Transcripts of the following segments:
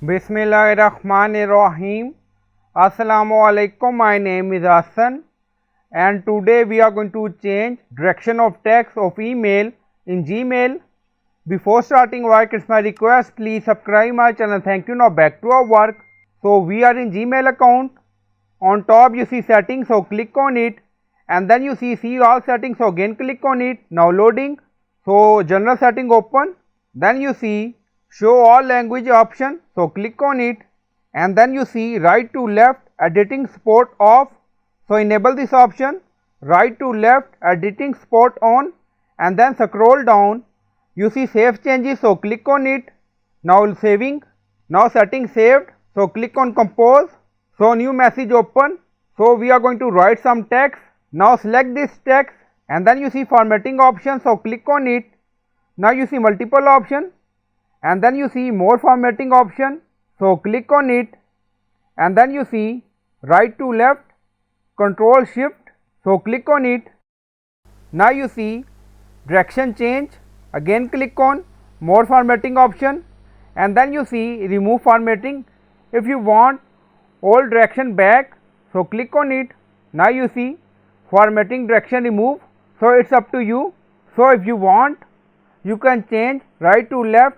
Bismillahirrahmanirrahim. Assalamu alaikum. My name is Hassan and today we are going to change direction of text of email in Gmail. Before starting work, it's my request, please subscribe my channel. Thank you. Now back to our work. So we are in Gmail account. On top you see settings, so click on it, and then you see all settings, so again click on it. Now loading. So general setting open, then you see show all language option, so click on it, and then you see right to left editing support off, so enable this option. Right to left editing support on, and then scroll down, you see save changes, so click on it. Now saving, now setting saved, so click on compose. So new message open, so we are going to write some text. Now select this text, and then you see formatting option, so click on it. Now you see multiple option, and then you see more formatting option, so click on it, and then you see right to left control shift, so click on it. Now you see direction change, again click on more formatting option, and then you see remove formatting. If you want old direction back, so click on it. Now you see formatting direction remove, so it's up to you. So if you want, you can change right to left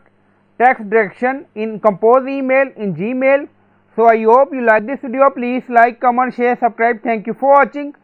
text direction in compose email in Gmail. So I hope you like this video. Please like, comment, share, subscribe. Thank you for watching.